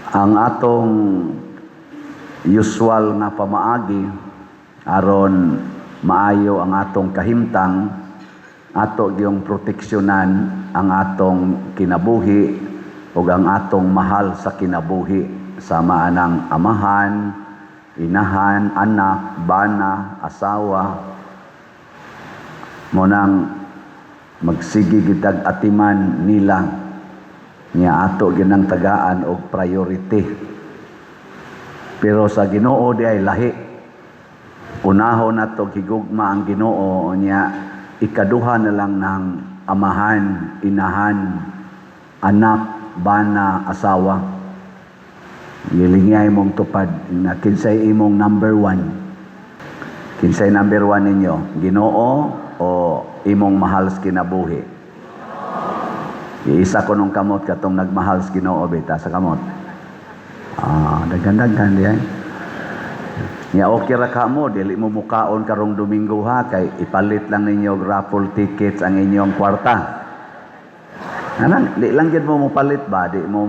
ang atong usual nga pamaagi aron maayo ang atong kahimtang, ato gyung proteksyonan ang atong kinabuhi ug ang atong mahal sa kinabuhi, sama anang amahan, inahan, anak, bana, asawa. Munang magsigi gitag atiman nila niya ato ginang tagaan og priority. Pero sa Ginoo di ay lahi. Unahon nato higugma ang Ginoo niya ikaduha na lang ng amahan, inahan, anak, bana, asawa. Gilingay mong tupad na kinsay imong number 1. Kinsay number 1 ninyo? Ginoo o imong mahal sa kinabuhi? Iisa ko nung kamot katong nagmahal sa Ginoo bita sa kamot. Daghan-daghan diyan. Nya okay ra ka mo, dili mo mukaon karong Domingo ha, kay ipalit lang ninyo raffle tickets ang inyong kwarta. Anan, di lang gid mo palit ba, di mo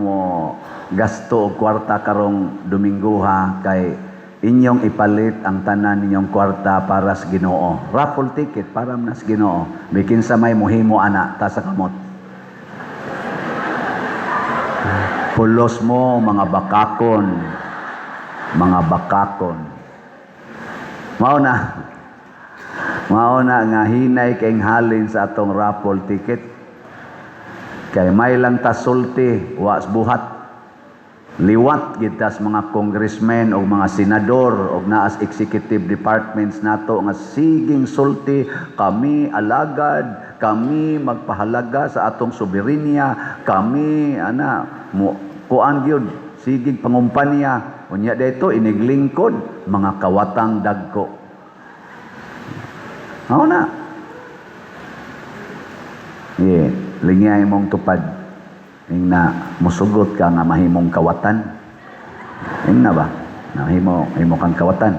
gasto og kwarta karong Domingo ha, kay inyong ipalit ang tanan ninyong kwarta para sa Ginoo. Raffle ticket para na sa Ginoo. Bikin sa may muhimo ana ta sa kamot. Pulos mo mga bakakon. Mga bakakon. Mao na nga hinay kayong halin sa atong raffle ticket. Kay may lang tasulti, was buhat. Liwat gitas mga congressmen o mga senador o naas executive departments nato nga siging sulti, kami alagad, kami magpahalaga sa atong soberenya, kami kuan gyud sigig pangumpanya. Unya dayto iniglingkod mga kawatang dagko. Mao na. Lingay mong tupad. Ing na musugot ka nga mahimong kawatan. Ing na ba? Mahimo kang kawatan.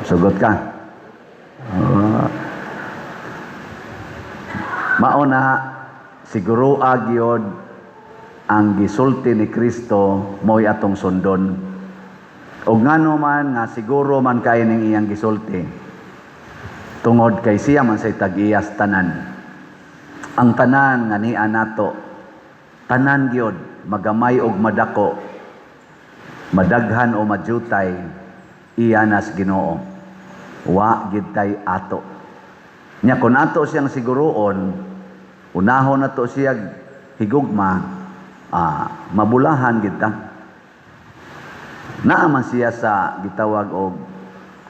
Sugot ka. Mao na siguro agyod ang gisulti ni Kristo mo'y atong sundon. O ngano man nga siguro man kay ning iyang gisulti. Tungod kay siya man say tag-iyas tanan. Ang tanan nga niya nato, tanan gyud magamay og madako, madaghan o madyutay, iya nas Ginoo. Wa gid tay ato. Nya kun ato siyang siguroon, unahon nato siya higugma, mabulahan kita. Naaman siya sa gitawag og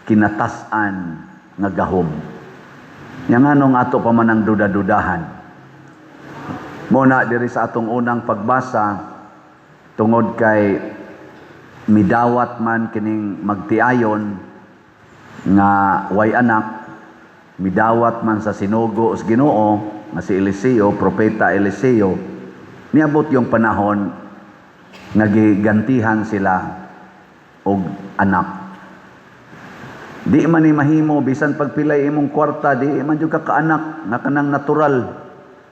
kinatasan nga gahom. Nya nganong ato pa man ang duda-dudahan. Muna diri sa atong unang pagbasa tungod kay midawat man kining magtiayon nga way anak, midawat man sa sinugo sa Ginoo nga si Eliseo, propeta Eliseo. Niabot yung panahon nagigantihan sila og anak. Di man ni mahimo bisan pagpilay imong kwarta, di man jud ka kaanak nga kanang natural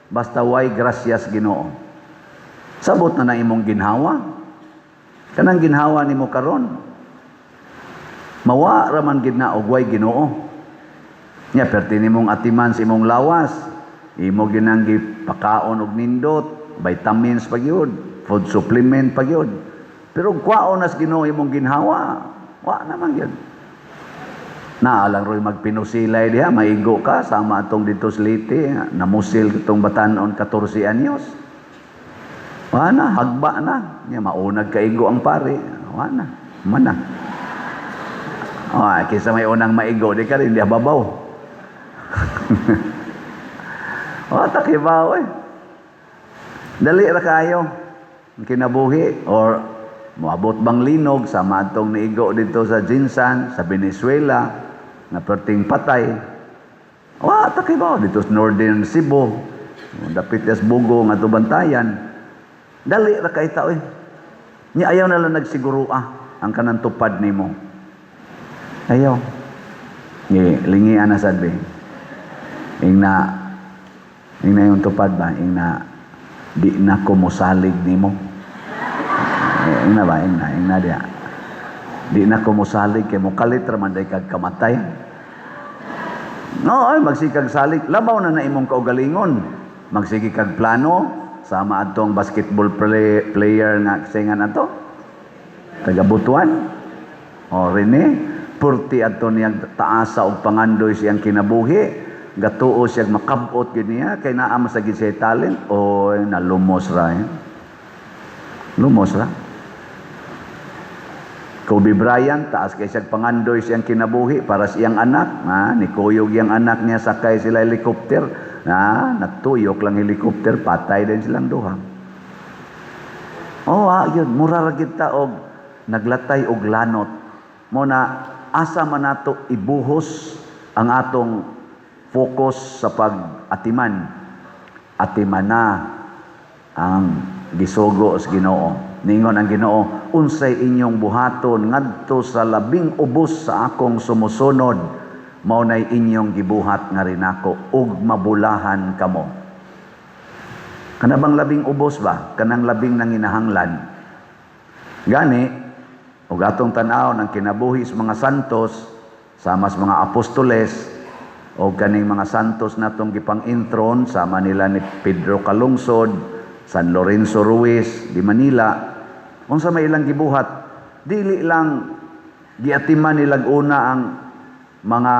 basta way grasyas Ginoo. Sabot na imong ginhawa. Kanang ginhawa nimo karon. Mawa ra man gid na og way Ginoo. Nya perti nimong atiman sa imong lawas, imo ginang gipakaon og nindot, vitamins pa gyud, food supplement pa gyud. Pero kwaon nas Ginoo imong ginhawa, wa naman gyud. Naalang roy magpinusilay diha, maigo ka sama atong dito sa Liti, namusil kitong batanon 14 anyos. Wa na, hagba na. Nya maunag kaigo ang pare. Wa na, man na. Kaysa may unang maigo, di ka rin, di babaw. Takibaw eh. Dali ra kayo kinabuhi or moabot bang linog sa matong niigo dito sa Jinsan, sa Venezuela na perting patay. Takibaw dito sa Northern Cebu, dapit sa Bugo nga tubantayan. Dali ra kay tao eh. Nya ayaw na lang nagsiguro ang kanang tupad nimo. Ayaw. Lingian na sadbi. Ing na yung tupad ba? Ing na di na ko mosalig nimo. Ing na diya. Di na ko musalig kay mukalit raman day kag kamatay. No, ay magsikag salig. Labaw na imong kaugalingon. Magsige kag plano sama adtong basketball player nga singan ato. Taga Butuan. O Rene, purti adto niyang taasa og pangandoy siyang kinabuhi. Gatuo siya makabot gid niya kay naa sa gid siya talent o nalumos ra. Lumos ra. Kobe Bryant, taas kay siya pangandoy siyang kinabuhi para siyang anak. Nikuyog yung anak niya, sakay sila helikopter. Natuyok lang helikopter, patay din silang duha. Yun, mura ra gid ta og naglatay og lanot. Muna, asa man nato ibuhos ang atong focus sa pag-atiman. Atiman na ang gisugo sa Ginoo. Ningon ang Ginoo, unsay inyong buhaton ngadto sa labing ubos sa akong sumusunod, mao nay inyong gibuhat nga rin ako ug mabulahan kamo. Kana bang labing ubos ba? Kanang labing nanginahanglan. Gani, ug atong tan-aw ng kinabuhi sa mga santos, sama sa mga apostoles, o kaning mga santos natong gipang-intron, sama nila ni Pedro Calungsod, San Lorenzo Ruiz, di Manila, kung sa may ilang gibuhat, dili lang giatiman nilag una ang mga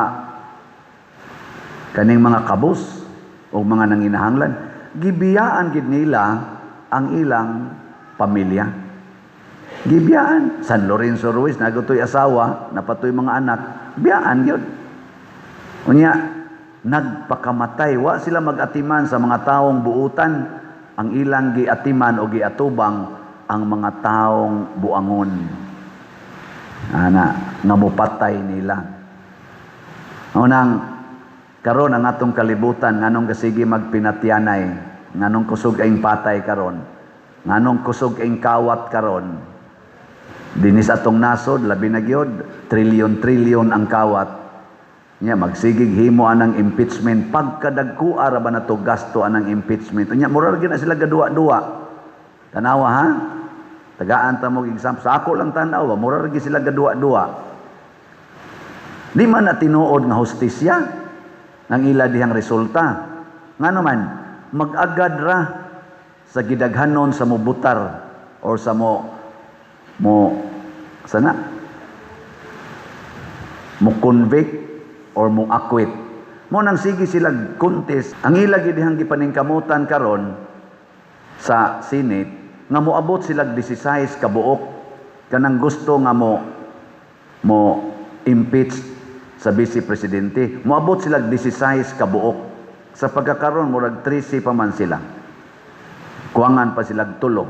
kaning mga kabus o mga nanginahanglan. Gibiyaan gid nila ang ilang pamilya. Gibiyaan. San Lorenzo Ruiz, nagutoy asawa, napatoy mga anak, biyaan yun. Unya, nagpakamatay. Wa sila mag-atiman sa mga taong buutan. Ang ilang giatiman o giatubang ang mga taong buangon nga mupatay nila. Unang karon ang atong kalibutan nganong kasigi magpinatyanay, nganong kusog aing patay karon, nganong kusog aing kawat karon. Dinis atong nasod labi na gyud trilyon ang kawat. Nya magsigig himo anang impeachment pagkadagkua ra ba nato gasto anang impeachment. Nya mura gyud na sila gadua-dua. Tanawa ha? Tagaan ta mo example. Sa ako lang tanawa, mura rin sila gadua-dua. Di man na tinuod nga hustisya ng ila dihang resulta. Nga naman, mag-agad ra sa gidaghanon sa mubutar or sa mo convict or mo acquit. Mo nang sige sila contest. Ang ila gidihang gipaningkamutan karon sa Senate nga moabot sila 16 ka buok kanang gusto nga mo impeach sa vice presidente. Moabot sila 16 ka buok. Sa pagkakaroon murag 13 pa man sila. Kuwangan pa sila tulog.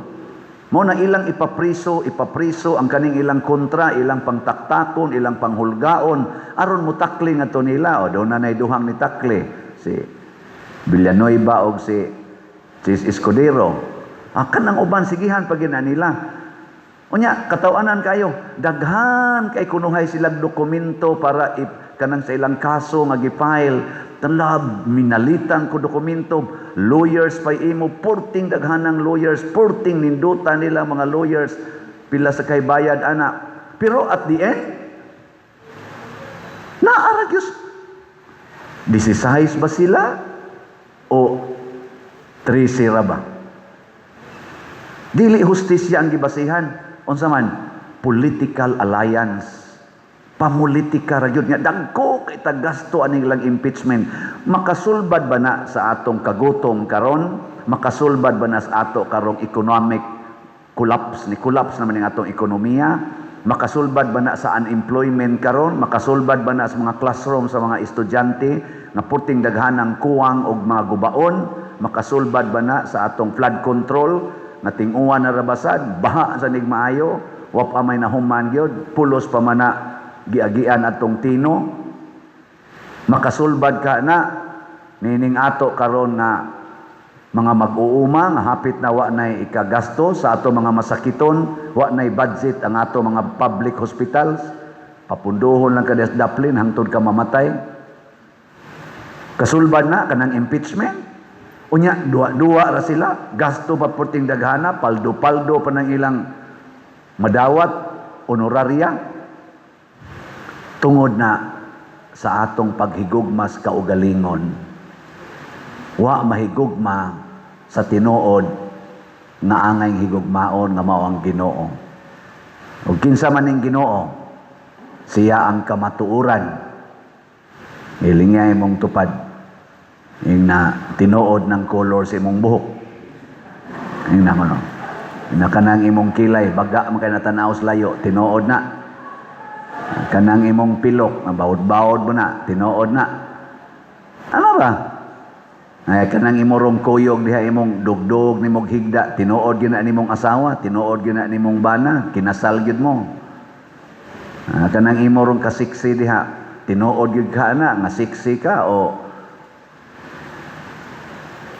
Mo na ilang ipapriso ang kaning ilang kontra, ilang pangtaktakon, ilang panghulgaon aron mutakli ngadto nila. O do na nay duhang ni takli si Villanueva og si Escudero. Kanang uban sigihan pag nila. Unya katawanan kayo, daghan kay kunuhay silang dokumento para kanang sa ilang kaso nga gi-file. Talab minalitan ko dokumento, lawyers pa imo, porting daghanang lawyers, porting nindutan nila mga lawyers pila sa kay bayad ana. Pero at the end naaragyos 16 ba sila o 13 ra ba? Dili hustisya ang gibasihan. Unsa man? Political alliance. Pamulitika ra gyud nga dagko kay tagasto aning lang impeachment. Makasulbad ba na sa atong kagutom karon? Makasulbad ba na sa ato karong economic collapse? Ni collapse naman ang atong ekonomiya. Makasulbad ba na sa unemployment karon? Makasulbad ba na sa mga classroom sa mga estudyante na purting daghanang kuwang og mga gubaon? Makasulbad ba na sa atong flood control? Nating-uwan na rabasad, baha sa nigmaayo, wa pa may nahuman gyud, pulos pa man na giagian atong tino. Makasulbad ka na nining ato karon na mga mag-uuma nga hapit na wa nay ikagasto sa ato mga masakiton, wa nay budget ang ato mga public hospitals, papunduhon lang kada daplin hangtod ka mamatay. Kasulbad na kanang impeachment. Unya, duwa-duwa ra sila, gasto pa puting daghana, paldo-paldo pa ng ilang madawat honoraria tungod na sa atong paghigugma sa kaugalingon. Wa mahigugma sa tinuod nga angay higugmaon nga mao ang Ginoo. Ug kinsa man ning Ginoo, siya ang kamatuoran. Ilingay mong tupad ing na tinuod ng kolor sa imong buhok. Ing na no. Ina kanang imong kilay baga man kay natanaw sa layo, tinuod na. Kanang imong pilok, bawod-bawod mo na, tinuod na. Ano ba? Ay kanang imong kuyog diha imong dugdog nimong higda, tinuod gyud na nimong asawa, tinuod gyud na nimong bana, kinasal gyud mo. Kanang imong kasiksi diha, tinuod gyud ka na nga siksi ka o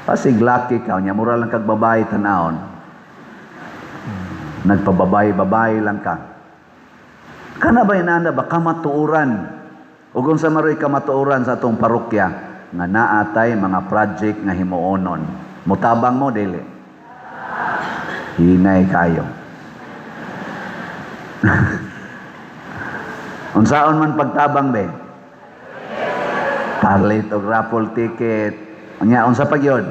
pasiglaki ka, nya mura lang kag babae tan-aon. Nagpababay-babay lang ka. Kana ba inanda ba kamatuoran? Ug unsa maroy kamatuoran sa atong parokya nga naatay mga project nga himuonon. Mutabang mo dili. Hinay kayo. Unsaon man pagtabang be? Palit og raffle ticket. Nya unsa pa gyud?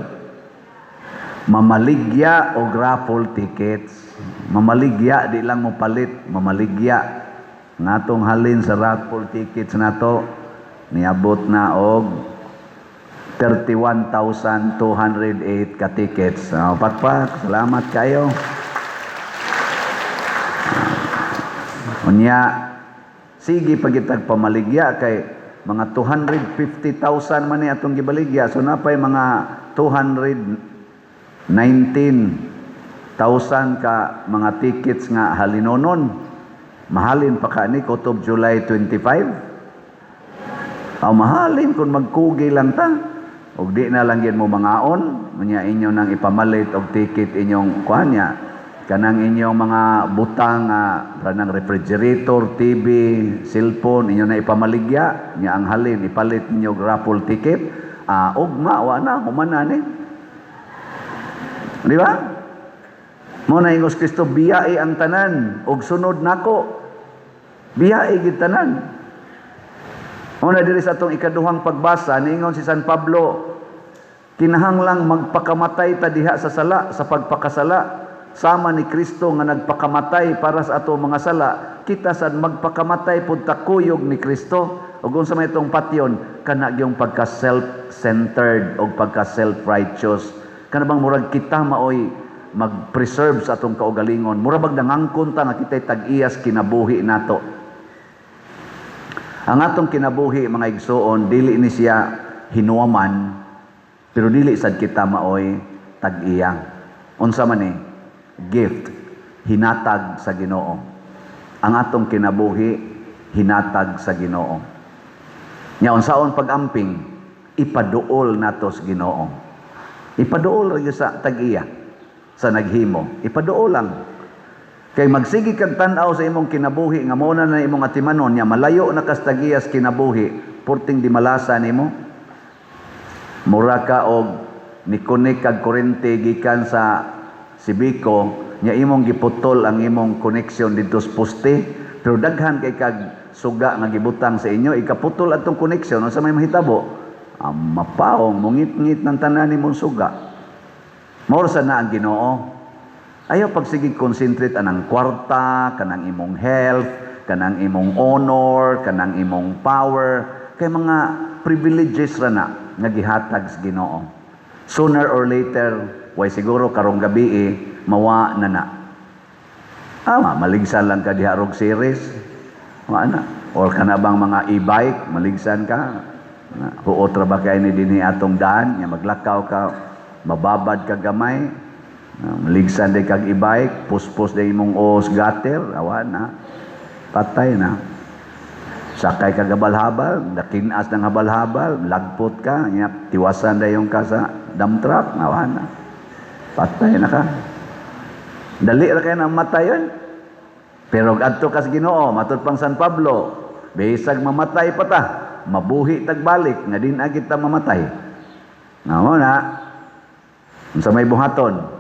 Mamaligya og raffle tickets. Mamaligya di lang mo palit, mamaligya. Ngatong halin sa raffle tickets nato niabot na og 31,208 ka tickets. Pakpak, salamat kayo. Unya, sige pagitag pamaligya kay mga 250,000 man ni atong gibaligya. So napay mga 219,000 ka mga tickets nga halinonon. Mahalin pa ka ni kutob July 25. Mahalin kung magkugi lang ta. Og di na lang yan mo mangaon, manya inyo nang ipamalit og ticket inyong kuanya. Kanang inyong mga butang kanang refrigerator, TV, cellphone inyo na ipamaligya, nya ang halin ipalit ninyo raffle ticket. Ugma wa na humana ni. Di ba? Mo na ingos Kristo biyae ang tanan og sunod nako. Biyae gid tanan. Una diri sa atong ikaduhang pagbasa niingon si San Pablo, kinahanglang magpakamatay ta diha sa sala, sa pagpakasala sama ni Kristo nga nagpakamatay para sa ato mga sala. Kita sad magpakamatay pud ta kuyog ni Kristo. Ug unsa may itong patyon kana gyung pagka self-centered o pagka self-righteous. Kana bang murag kita maoy mag-preserve sa atong kaugalingon. Mura bag nangangkon ta nga kitay tag-iyas kinabuhi nato. Ang atong kinabuhi mga igsoon dili ni siya hinuwaman pero dili sad kita maoy tag-iya. Unsa man ni? Gift, hinatag sa Ginoo. Ang atong kinabuhi hinatag sa Ginoo. Nya unsaon pag-amping ipaduol nato sa Ginoo. Ipaduol ra sa tag-iya sa naghimo. Ipaduol lang. Kay magsigi kag tan-aw sa imong kinabuhi nga mao na imong atimanon nya malayo na kas tag-iyas kinabuhi, purting di malasa nimo. Mura ka og nikonek kag kurente gikan sa Sibico nya imong giputol ang imong connection dito sa poste, pero daghan kay kag suga nga gibutang sa inyo, ikaputol atong connection unsa may mahitabo? Mapaong mungit-ngit ng tanan nimong suga. Mao sa na ang Ginoo. Ayaw pagsigig concentrate anang kwarta, kanang imong health, kanang imong honor, kanang imong power, kay mga privileges ra na nga gihatag sa Ginoo. Sooner or later, way siguro karong gabi mawa na na. Maligsan lang ka diha rog series. Wa na. Or kana bang mga e-bike, maligsan ka. Huot ra ba kay ni dinhi atong daan, nya maglakaw ka, mababad ka gamay. Maligsan day kag e-bike, puspos day imong os gutter, awan na. Patay na. Sakay ka habal-habal, nakinas ng habal-habal, lagpot ka, tiwasan day yung ka sa dump truck, awan na. Patay na ka. Dali ra kay na matayon. Pero adto kas Ginoo, matud pang San Pablo, bisag mamatay pa ta, mabuhi tagbalik nga din agit ta mamatay. Ngao na. Unsa may buhaton?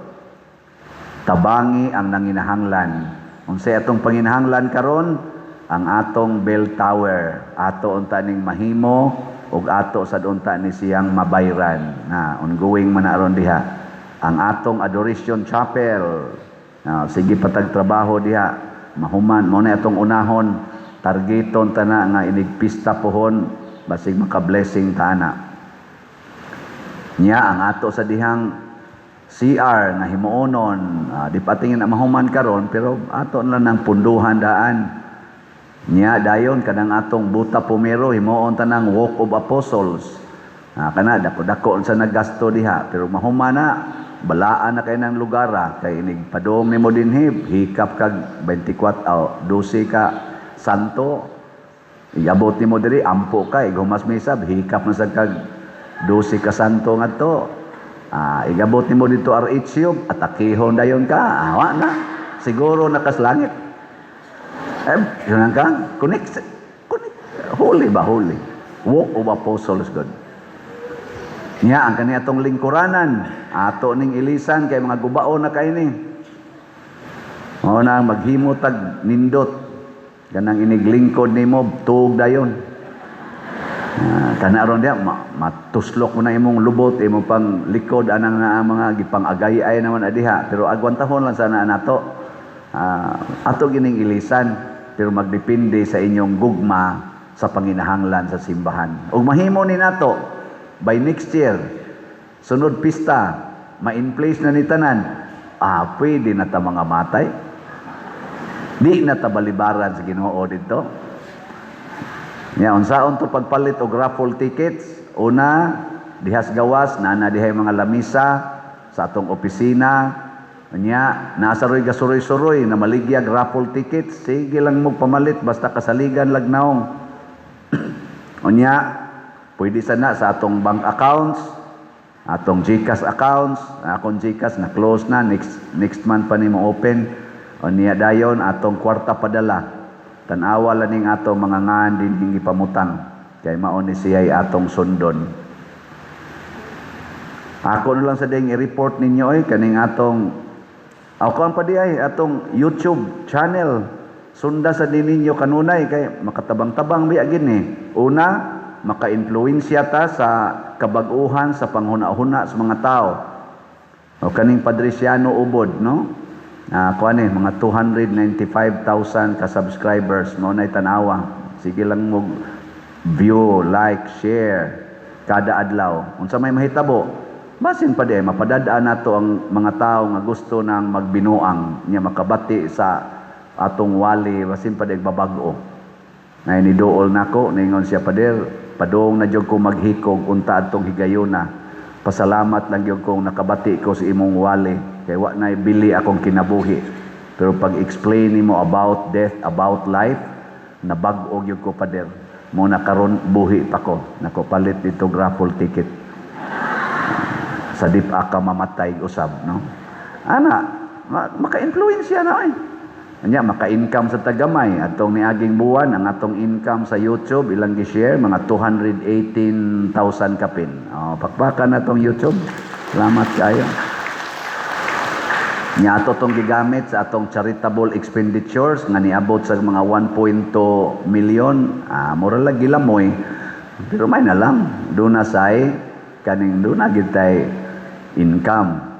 Tabangi ang nanginahanglan Unsay atong panginahanglan karon, ang atong bell tower, ato unta ning mahimo ug ato sad unta ni siyang mabayran. Na ongoing man aron diha. Ang atong adoration chapel, sige patagtrabaho diha, mahuman mo na atong unahon, targeton tana nga inigpista pohon basig maka-blessing tana. Nya ang ato sa dihang CR nga himuonon, di patingin na mahuman karon pero ato na ng punduhan daan. Nya dayon kanang atong buta pumero himuon tanang Walk of Apostles. Kana dako-dako sa naggasto diha pero mahuman na balaan na kay nang lugar kay inig padong nimo dinhi hikap kag 24 12 ka santo. Iabot nimo diri ampo kay gumas misa hikap na sa kag 12 ka santo ngadto. Igabot nimo dito RH atakihon dayon ka. Awa na. Siguro nakaslangit. Yun ka? Connect. Holy ba? Holy. Walk of Apostles God. Nya ang kani atong lingkuranan. Ato ning ilisan kay mga gubao na kay ni. Mao na maghimo tag nindot. Kanang iniglingkod nimo tuog dayon. Kana aron dia matuslok mo na imong lubot imong pang likod anang mga gipang-agay-ay naman adiha pero agwantahon lang sana nato ato gining ilisan pero magdepende sa inyong gugma sa panginahanglan sa simbahan ug mahimo ni nato by next year sunod pista ma-in place na ni tanan pwede na ta mga matay di na ta balibaran sa Ginoo dito. Nya unsaon to pagpalit og raffle tickets? Una, dihas gawas na dihay mga lamisa sa atong opisina. Nya nasa roy gasuroy-suroy na maligyag raffle tickets. Sige lang mo pamalit basta kasaligan lagnaong. Unya, pwede sana sa atong bank accounts, atong GCash accounts, akong GCash na close na next month pa nimo open. Unya dayon atong kwarta padala. Tanawa laning ato mga ngan din ipamutang kay mao ni siya'y atong sundon. Ako na lang sa ding i-report ninyo kaning atong ako pa di atong YouTube channel. Sunda sa din ninyo kanunay kay makatabang-tabang biya gini. Una, maka-influensya ta sa kabag-uhan sa panghuna-huna sa mga tao. O kaning Padresiano Ubod, no? Mga 295,000 ka-subscribers mo na itanawa. Sige lang mo view, like, share kada adlaw. Unsa may mahitabo, basin pa di mapadadaan nato ang mga tao nga gusto nang magbinuang niya makabati sa atong wali basin pa di babag-o. Na iniduol nako ningon siya pader padong na jud ko maghikog unta atong higayuna. Pasalamat lang gyud kong nakabati ko sa imong wali. Kaya wa na bili akong kinabuhi. Pero pag-explain nimo about death, about life, nabag-og yung ko pader. Muna karon buhi pa ko. Nakopalit dito raffle ticket. Sa dip ka mamatay usab, no? Ana, maka-influensya na Anya, maka-income sa tagamay. Atong niaging buwan, ang atong income sa YouTube, ilang gi-share? Mga 218,000 kapin. Pakpakan na tong YouTube. Salamat kayo. Nya ato tong gigamit sa atong charitable expenditures nga niabot sa mga 1.2 million. Mura lang gilamoy. Pero may na lang. Doon na say, kaning doon na gitay income.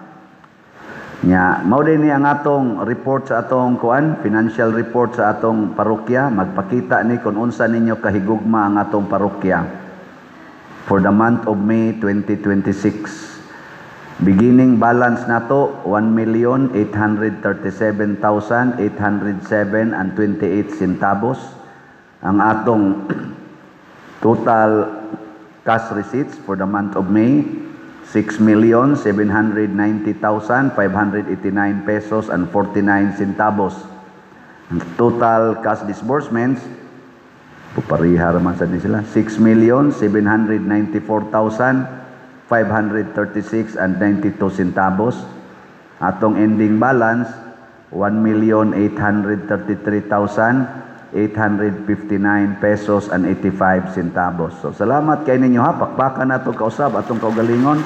Nya, mao din ni ang atong report sa atong financial report sa atong parokya. Magpakita ni kung unsa ninyo kahigugma ang atong parokya for the month of May 2026. Beginning balance nato 1,837,807 centavos. Ang atong total cash receipts for the month of May 6,790,589 pesos and 49 centavos. Ang total cash disbursements pupariha man sad ni sila 6,794,536 and 92 centavos. Atong ending balance 1,833,859 pesos and 85 centavos. So salamat kay ninyo pakpakan nato kausab atong kaugalingon.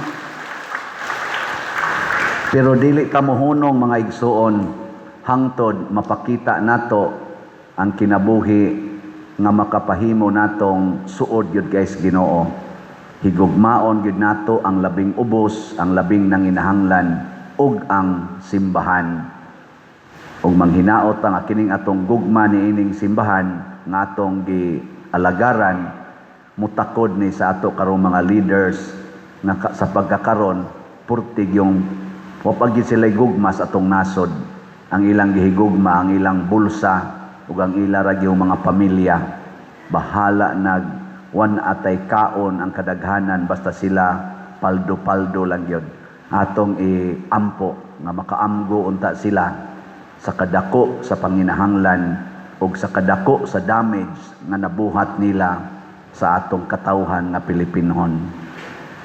Pero dili ta mohunong mga igsuon hangtod mapakita nato ang kinabuhi nga makapahimo natong suod yun guys Ginoo. Higugmaon gyud nato ang labing ubos, ang labing nanginahanglan ug ang simbahan. Ug manghinaot ang kining atong gugma ni ining simbahan nga atong gialagaran mutakod ni sa ato karong mga leaders nga sa pagkakaron purtig yung wapag sila gugma sa atong nasod, ang ilang gihigugma, ang ilang bulsa ug ang ila ra yung mga pamilya bahala nag wan atay kaon ang kadaghanan basta sila paldo-paldo lang yun. Atong iampo nga makaamgo unta sila sa kadako sa panginahanglan ug sa kadako sa damage nga nabuhat nila sa atong katawhan nga Pilipinhon.